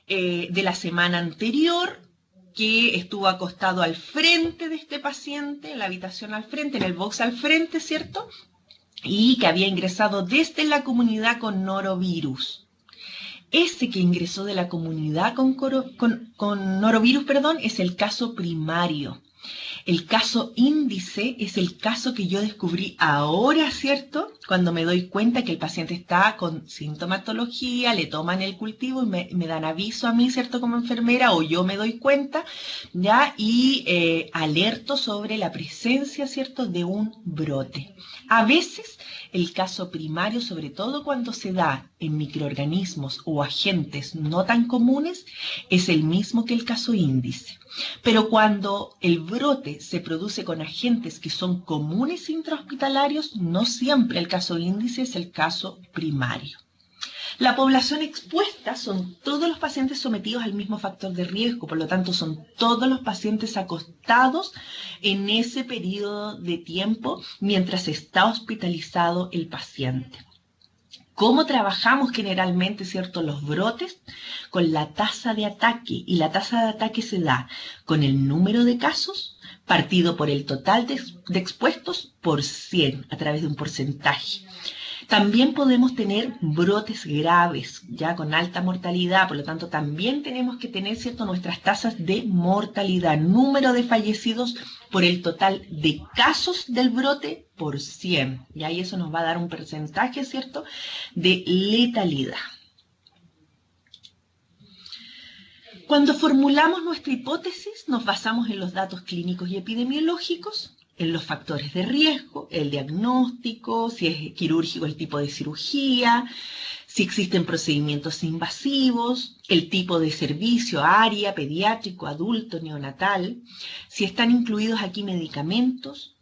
de la semana anterior, que estuvo acostado al frente de este paciente, en la habitación al frente, en el box al frente, ¿cierto?, y que había ingresado desde la comunidad con norovirus. Ese que ingresó de la comunidad con norovirus, es el caso primario. El caso índice es el caso que yo descubrí ahora, ¿cierto?, cuando me doy cuenta que el paciente está con sintomatología, le toman el cultivo y me dan aviso a mí, ¿cierto?, como enfermera, o yo me doy cuenta, ¿ya? Y alerto sobre la presencia, ¿cierto?, de un brote. A veces el caso primario, sobre todo cuando se da en microorganismos o agentes no tan comunes, es el mismo que el caso índice. Pero cuando el brote se produce con agentes que son comunes intrahospitalarios, no siempre el caso índice es el caso primario. La población expuesta son todos los pacientes sometidos al mismo factor de riesgo, por lo tanto son todos los pacientes acostados en ese periodo de tiempo mientras está hospitalizado el paciente. ¿Cómo trabajamos generalmente, ¿cierto?, los brotes? Con la tasa de ataque, y la tasa de ataque se da con el número de casos partido por el total de expuestos por 100, a través de un porcentaje. También podemos tener brotes graves, ya con alta mortalidad, por lo tanto también tenemos que tener, ¿cierto?, nuestras tasas de mortalidad, número de fallecidos por el total de casos del brote por 100. Y ahí eso nos va a dar un porcentaje, ¿cierto?, de letalidad. Cuando formulamos nuestra hipótesis, nos basamos en los datos clínicos y epidemiológicos, en los factores de riesgo, el diagnóstico, si es quirúrgico el tipo de cirugía, si existen procedimientos invasivos, el tipo de servicio, área, pediátrico, adulto, neonatal, si están incluidos aquí medicamentos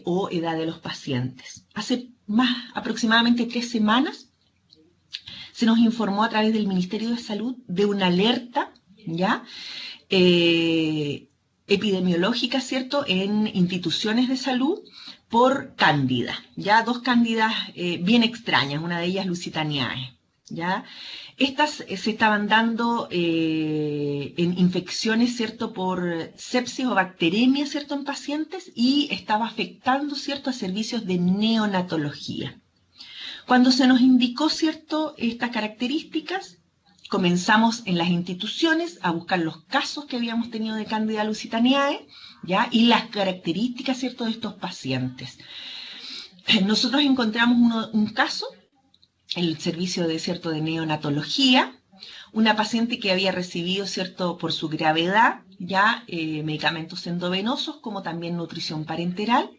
o edad de los pacientes. Hace aproximadamente 3 semanas se nos informó a través del Ministerio de Salud de una alerta, ¿ya? Epidemiológica, ¿cierto?, en instituciones de salud por cándida, ya 2 cándidas bien extrañas, una de ellas Lusitaniae, ya. Estas se estaban dando en infecciones, ¿cierto?, por sepsis o bacteremia, ¿cierto?, en pacientes, y estaba afectando, ¿cierto?, a servicios de neonatología. Cuando se nos indicó, ¿cierto?, estas características, comenzamos en las instituciones a buscar los casos que habíamos tenido de Candida Lusitaniae, ¿ya? Y las características, ¿cierto?, de estos pacientes. Nosotros encontramos un caso, el servicio de, ¿cierto?, de neonatología, una paciente que había recibido, ¿cierto?, por su gravedad, ya medicamentos endovenosos, como también nutrición parenteral.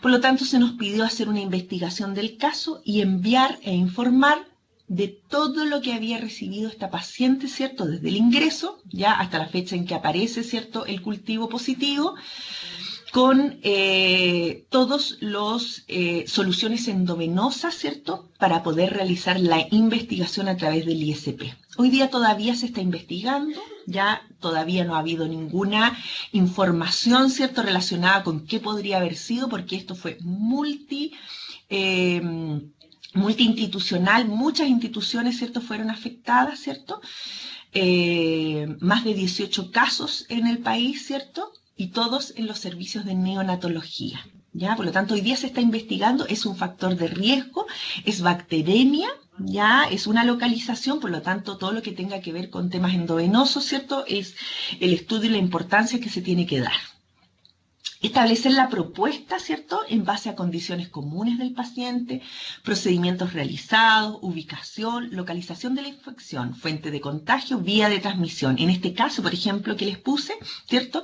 Por lo tanto, se nos pidió hacer una investigación del caso y enviar e informar de todo lo que había recibido esta paciente, ¿cierto?, desde el ingreso, ya hasta la fecha en que aparece, ¿cierto?, el cultivo positivo, con todos los soluciones endovenosas, ¿cierto?, para poder realizar la investigación a través del ISP. Hoy día todavía se está investigando, ya todavía no ha habido ninguna información, ¿cierto?, relacionada con qué podría haber sido, porque esto fue multiinstitucional, muchas instituciones, ¿cierto?, fueron afectadas, ¿cierto? Más de 18 casos en el país, ¿cierto?, y todos en los servicios de neonatología, ¿ya? Por lo tanto, hoy día se está investigando, es un factor de riesgo, es bacteremia, ¿ya? Es una localización, por lo tanto, todo lo que tenga que ver con temas endovenosos, ¿cierto?, es el estudio y la importancia que se tiene que dar. Establecer la propuesta, ¿cierto?, en base a condiciones comunes del paciente, procedimientos realizados, ubicación, localización de la infección, fuente de contagio, vía de transmisión. En este caso, por ejemplo, que les puse, ¿cierto?,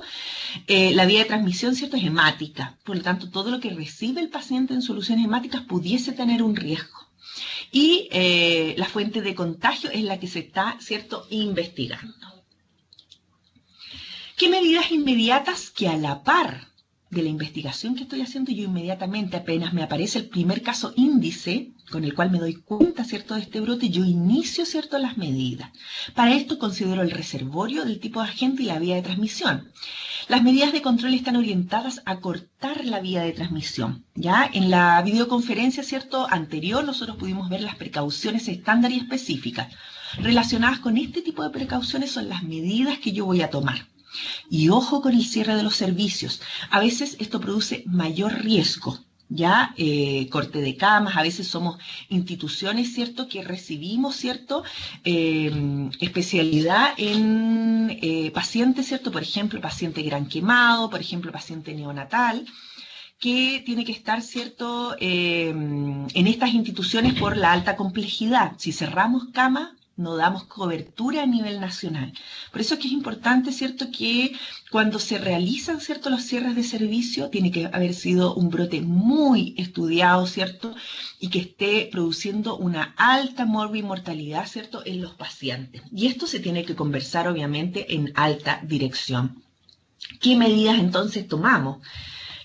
la vía de transmisión, ¿cierto?, es hemática. Por lo tanto, todo lo que recibe el paciente en soluciones hemáticas pudiese tener un riesgo. Y la fuente de contagio es la que se está, ¿cierto?, investigando. ¿Qué medidas inmediatas que a la par de la investigación que estoy haciendo, yo inmediatamente, apenas me aparece el primer caso índice, con el cual me doy cuenta, ¿cierto?, de este brote, yo inicio, ¿cierto?, las medidas. Para esto considero el reservorio del tipo de agente y la vía de transmisión. Las medidas de control están orientadas a cortar la vía de transmisión, ¿ya? En la videoconferencia, ¿cierto?, anterior, nosotros pudimos ver las precauciones estándar y específicas. Relacionadas con este tipo de precauciones son las medidas que yo voy a tomar. Y ojo con el cierre de los servicios. A veces esto produce mayor riesgo, ¿ya? Corte de camas, a veces somos instituciones, ¿cierto?, que recibimos, ¿cierto?, especialidad en pacientes, ¿cierto?, por ejemplo, paciente gran quemado, por ejemplo, paciente neonatal, que tiene que estar, ¿cierto?, en estas instituciones por la alta complejidad. Si cerramos camas, no damos cobertura a nivel nacional. Por eso es que es importante, ¿cierto?, que cuando se realizan, ¿cierto?, los cierres de servicio, tiene que haber sido un brote muy estudiado, ¿cierto?, y que esté produciendo una alta mortalidad, ¿cierto?, en los pacientes. Y esto se tiene que conversar, obviamente, en alta dirección. ¿Qué medidas entonces tomamos?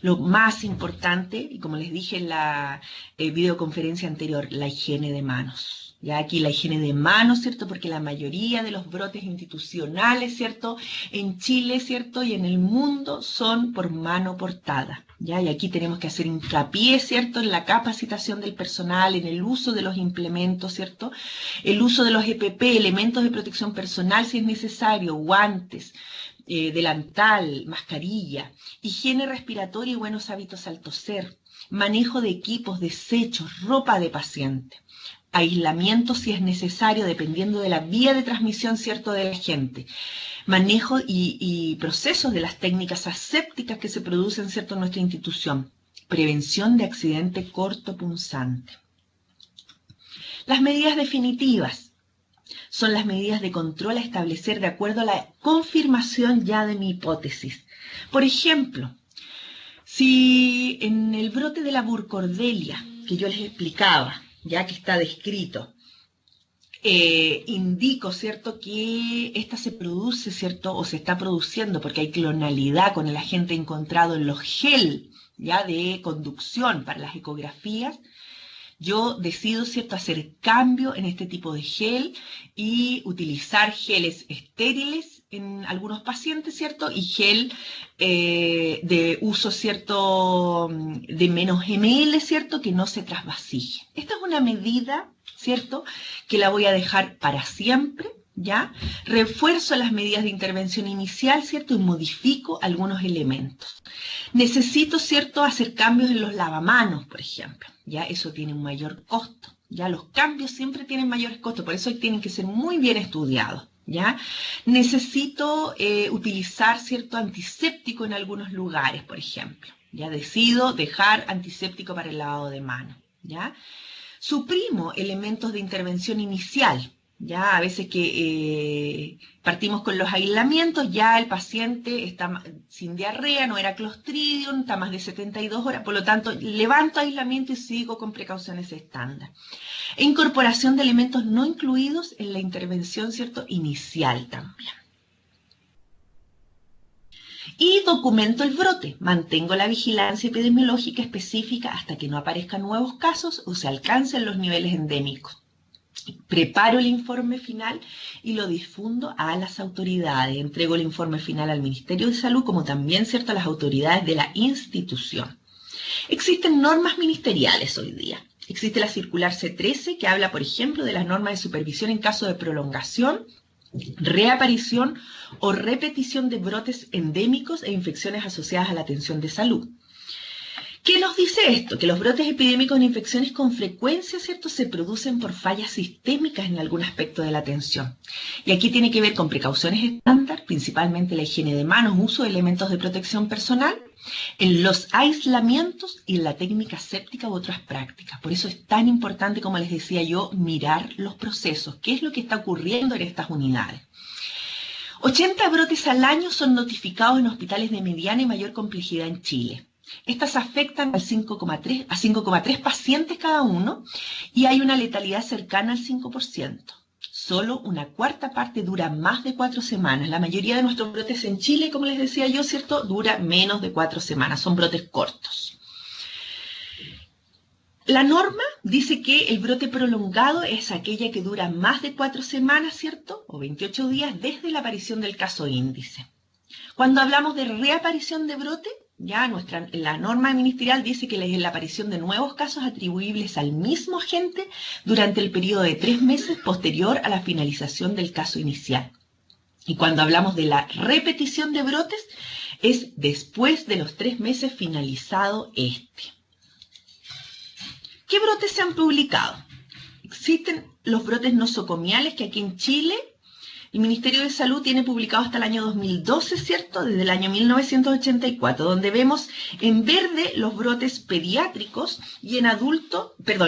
Lo más importante, y como les dije en la videoconferencia anterior, la higiene de manos. Ya aquí la higiene de manos, ¿cierto? Porque la mayoría de los brotes institucionales, ¿cierto?, en Chile, ¿cierto?, y en el mundo son por mano portada. ¿Ya? Y aquí tenemos que hacer hincapié, ¿cierto?, en la capacitación del personal, en el uso de los implementos, ¿cierto?, el uso de los EPP, elementos de protección personal si es necesario, guantes, delantal, mascarilla, higiene respiratoria y buenos hábitos al toser, manejo de equipos, desechos, ropa de paciente, aislamiento si es necesario dependiendo de la vía de transmisión, ¿cierto?, de la gente, manejo y procesos de las técnicas asépticas que se producen, ¿cierto?, en nuestra institución, prevención de accidente cortopunzante. Las medidas definitivas son las medidas de control a establecer de acuerdo a la confirmación ya de mi hipótesis. Por ejemplo, Si en el brote de la burcordelia, que yo les explicaba, ya que está descrito, indico, ¿cierto?, que esta se produce, ¿cierto?, o se está produciendo porque hay clonalidad con el agente encontrado en los gel, ya de conducción para las ecografías, yo decido, ¿cierto?, hacer cambio en este tipo de gel y utilizar geles estériles en algunos pacientes, ¿cierto?, y gel de uso, ¿cierto?, de menos ml, ¿cierto?, que no se trasvasije. Esta es una medida, ¿cierto?, que la voy a dejar para siempre, ¿ya? Refuerzo las medidas de intervención inicial, ¿cierto?, y modifico algunos elementos. Necesito, ¿cierto?, hacer cambios en los lavamanos, por ejemplo, ¿ya? Eso tiene un mayor costo, ¿ya? Los cambios siempre tienen mayores costos, por eso tienen que ser muy bien estudiados, ¿ya? Necesito utilizar cierto antiséptico en algunos lugares, por ejemplo, ¿ya? Decido dejar antiséptico para el lavado de manos, ¿ya? Suprimo elementos de intervención inicial, ya a veces que partimos con los aislamientos, ya el paciente está sin diarrea, no era Clostridium, está más de 72 horas, por lo tanto levanto aislamiento y sigo con precauciones estándar. E incorporación de elementos no incluidos en la intervención, ¿cierto?, inicial también. Y documento el brote, mantengo la vigilancia epidemiológica específica hasta que no aparezcan nuevos casos o se alcancen los niveles endémicos. Preparo el informe final y lo difundo a las autoridades. Entrego el informe final al Ministerio de Salud, como también, ¿cierto?, a las autoridades de la institución. Existen normas ministeriales hoy día. Existe la circular C13, que habla, por ejemplo, de las normas de supervisión en caso de prolongación, reaparición o repetición de brotes endémicos e infecciones asociadas a la atención de salud. ¿Qué nos dice esto? Que los brotes epidémicos en infecciones con frecuencia, ¿cierto?, se producen por fallas sistémicas en algún aspecto de la atención. Y aquí tiene que ver con precauciones estándar, principalmente la higiene de manos, uso de elementos de protección personal, en los aislamientos y en la técnica séptica u otras prácticas. Por eso es tan importante, como les decía yo, mirar los procesos. ¿Qué es lo que está ocurriendo en estas unidades? 80 brotes al año son notificados en hospitales de mediana y mayor complejidad en Chile. Estas afectan a 5,3 pacientes cada uno y hay una letalidad cercana al 5%. Solo una cuarta parte dura más de 4 semanas. La mayoría de nuestros brotes en Chile, como les decía yo, ¿cierto?, dura menos de 4 semanas. Son brotes cortos. La norma dice que el brote prolongado es aquella que dura más de 4 semanas, ¿cierto?, o 28 días desde la aparición del caso índice. Cuando hablamos de reaparición de brote, ya la norma ministerial dice que es la aparición de nuevos casos atribuibles al mismo agente durante el periodo de 3 meses posterior a la finalización del caso inicial. Y cuando hablamos de la repetición de brotes, es después de los 3 meses finalizado este. ¿Qué brotes se han publicado? Existen los brotes nosocomiales que aquí en Chile el Ministerio de Salud tiene publicado hasta el año 2012, ¿cierto?, desde el año 1984, donde vemos en verde los brotes pediátricos y en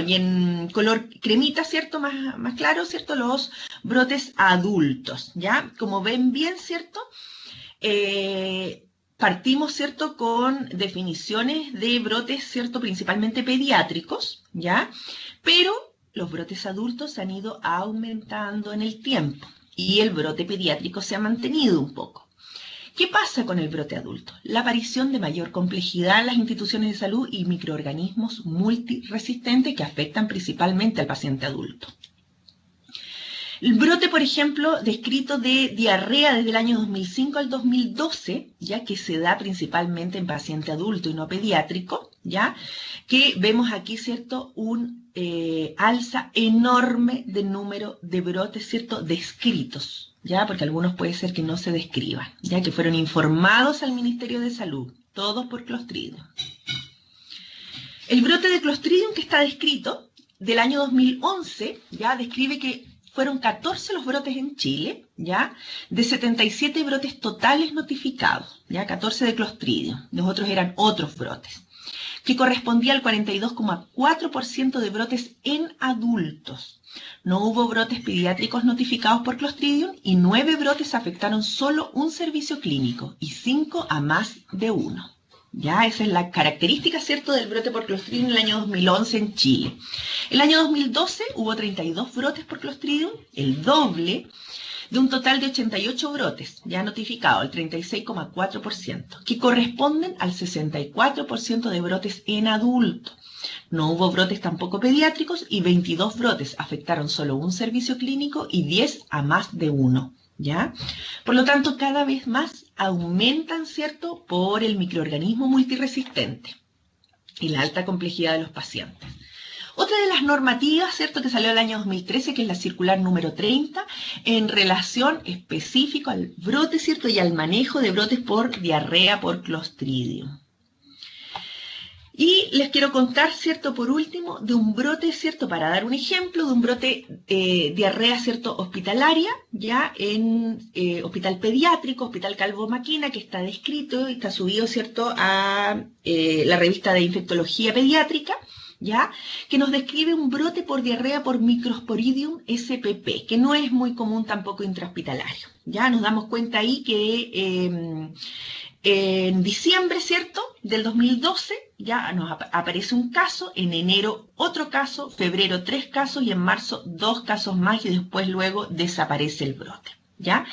y en color cremita, ¿cierto?, más claro, ¿cierto?, los brotes adultos, ¿ya? Como ven bien, ¿cierto?, partimos, ¿cierto?, con definiciones de brotes, ¿cierto?, principalmente pediátricos, ¿ya? Pero los brotes adultos han ido aumentando en el tiempo. Y el brote pediátrico se ha mantenido un poco. ¿Qué pasa con el brote adulto? La aparición de mayor complejidad en las instituciones de salud y microorganismos multiresistentes que afectan principalmente al paciente adulto. El brote, por ejemplo, descrito de diarrea desde el año 2005 al 2012, ya que se da principalmente en paciente adulto y no pediátrico, ya que vemos aquí, ¿cierto?, un alza enorme de número de brotes, ¿cierto?, descritos, ya, porque algunos puede ser que no se describan, ya que fueron informados al Ministerio de Salud, todos por Clostridium. El brote de Clostridium que está descrito del año 2011, ya describe que fueron 14 los brotes en Chile, ¿ya? De 77 brotes totales notificados, ¿ya? 14 de Clostridium, los otros eran otros brotes, que correspondía al 42,4% de brotes en adultos. No hubo brotes pediátricos notificados por Clostridium y 9 brotes afectaron solo un servicio clínico y 5 a más de uno. Ya, esa es la característica, ¿cierto?, del brote por Clostridium en el año 2011 en Chile. El año 2012 hubo 32 brotes por Clostridium, el doble de un total de 88 brotes ya notificados, el 36,4%, que corresponden al 64% de brotes en adultos. No hubo brotes tampoco pediátricos y 22 brotes afectaron solo un servicio clínico y 10 a más de uno. ¿Ya? Por lo tanto, cada vez más aumentan, ¿cierto?, por el microorganismo multiresistente y la alta complejidad de los pacientes. Otra de las normativas, ¿cierto?, que salió el año 2013, que es la circular número 30, en relación específico al brote, ¿cierto?, y al manejo de brotes por diarrea por Clostridium. Y les quiero contar, ¿cierto?, por último, de un brote, ¿cierto?, para dar un ejemplo, de un brote diarrea, ¿cierto?, hospitalaria, ya en hospital pediátrico, Hospital Calvo Maquena, que está descrito y está subido, ¿cierto?, a la revista de infectología pediátrica, ya, que nos describe un brote por diarrea por Microsporidium spp, que no es muy común tampoco intrahospitalario. Ya nos damos cuenta ahí que en diciembre, ¿cierto?, del 2012, ya nos aparece un caso, en enero otro caso, febrero 3 casos y en marzo 2 casos más y después luego desaparece el brote. ¿Ya?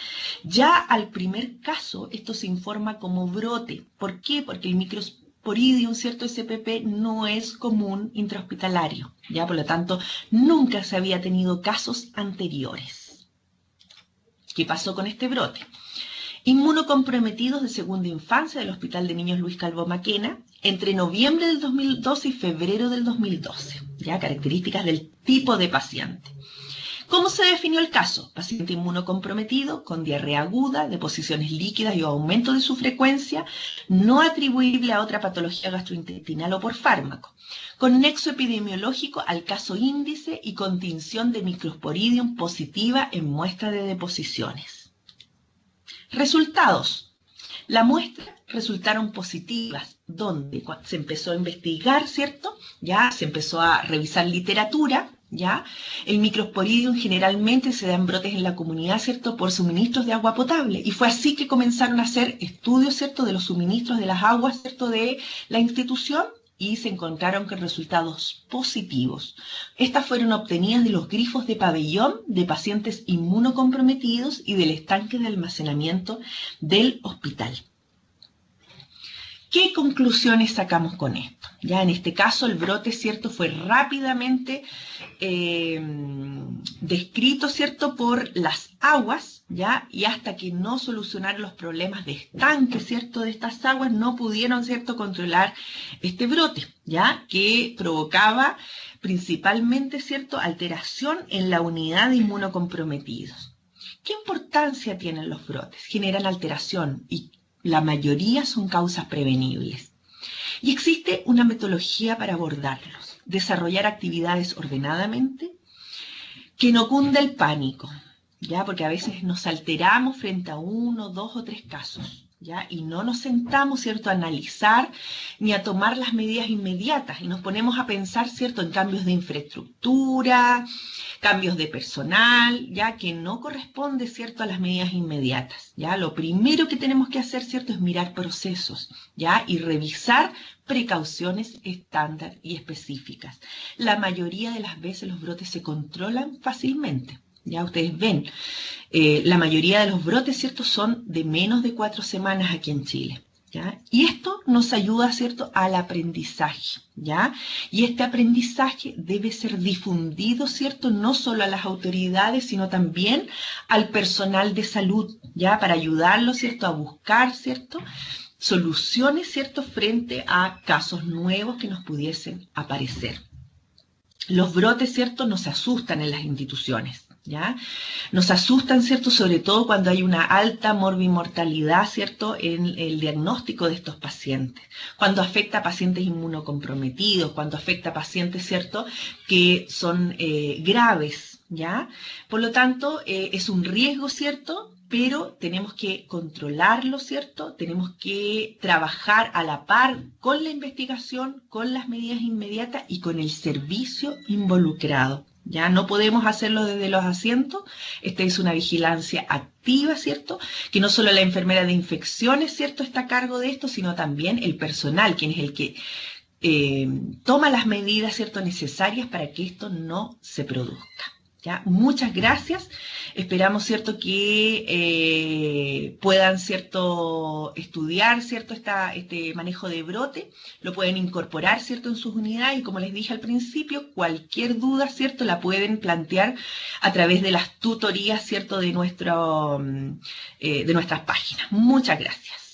Ya al primer caso esto se informa como brote. ¿Por qué? Porque el Microsporidium, ¿cierto?, SPP no es común intrahospitalario. ¿Ya? Por lo tanto, nunca se había tenido casos anteriores. ¿Qué pasó con este brote? Inmunocomprometidos de segunda infancia del Hospital de Niños Luis Calvo Maquena entre noviembre del 2012 y febrero del 2012. ¿Ya? Características del tipo de paciente. ¿Cómo se definió el caso? Paciente inmunocomprometido con diarrea aguda, deposiciones líquidas y aumento de su frecuencia, no atribuible a otra patología gastrointestinal o por fármaco, con nexo epidemiológico al caso índice y con tinción de Microsporidium positiva en muestra de deposiciones. Resultados. La muestra resultaron positivas, donde se empezó a investigar, ¿cierto? Ya se empezó a revisar literatura, ¿ya? El Microsporidium generalmente se da en brotes en la comunidad, ¿cierto?, por suministros de agua potable. Y fue así que comenzaron a hacer estudios, ¿cierto?, de los suministros de las aguas, ¿cierto?, de la institución, y se encontraron con resultados positivos. Estas fueron obtenidas de los grifos de pabellón de pacientes inmunocomprometidos y del estanque de almacenamiento del hospital. ¿Qué conclusiones sacamos con esto? Ya en este caso el brote, ¿cierto?, fue rápidamente descrito, ¿cierto?, por las aguas, ¿ya? Y hasta que no solucionaron los problemas de estanque, ¿cierto?, de estas aguas, no pudieron, ¿cierto?, controlar este brote, ¿ya?, que provocaba principalmente, ¿cierto?, alteración en la unidad de inmunocomprometidos. ¿Qué importancia tienen los brotes? Generan alteración y la mayoría son causas prevenibles. Y existe una metodología para abordarlos. Desarrollar actividades ordenadamente, que no cunda el pánico, ¿ya? Porque a veces nos alteramos frente a 1, 2 o 3 casos, ¿ya? Y no nos sentamos, ¿cierto?, a analizar ni a tomar las medidas inmediatas y nos ponemos a pensar, ¿cierto?, en cambios de infraestructura, cambios de personal, ya que no corresponde, ¿cierto?, a las medidas inmediatas, ¿ya? Lo primero que tenemos que hacer, ¿cierto?, es mirar procesos, ¿ya? Y revisar precauciones estándar y específicas. La mayoría de las veces los brotes se controlan fácilmente. Ya ustedes ven, la mayoría de los brotes, ¿cierto?, son de menos de 4 semanas aquí en Chile. ¿Ya? Y esto nos ayuda, ¿cierto?, al aprendizaje, ¿ya? Y este aprendizaje debe ser difundido, ¿cierto?, no solo a las autoridades, sino también al personal de salud, ¿ya? Para ayudarlos, ¿cierto?, a buscar, ¿cierto?, soluciones, ¿cierto?, frente a casos nuevos que nos pudiesen aparecer. Los brotes, ¿cierto?, nos asustan en las instituciones, ¿ya? Nos asustan, ¿cierto?, sobre todo cuando hay una alta morbimortalidad, ¿cierto?, en el diagnóstico de estos pacientes, cuando afecta a pacientes inmunocomprometidos, cuando afecta a pacientes, ¿cierto?, que son graves, ¿ya? Por lo tanto, es un riesgo, ¿cierto?, pero tenemos que controlarlo, ¿cierto? Tenemos que trabajar a la par con la investigación, con las medidas inmediatas y con el servicio involucrado. Ya no podemos hacerlo desde los asientos. Esta es una vigilancia activa, ¿cierto? Que no solo la enfermera de infecciones, ¿cierto?, está a cargo de esto, sino también el personal, quien es el que toma las medidas, ¿cierto?, necesarias para que esto no se produzca. ¿Ya? Muchas gracias. Esperamos, ¿cierto?, que puedan, ¿cierto?, estudiar, ¿cierto?, este manejo de brote, lo pueden incorporar, ¿cierto?, en sus unidades y, como les dije al principio, cualquier duda, ¿cierto?, la pueden plantear a través de las tutorías, ¿cierto?, de nuestras páginas. Muchas gracias.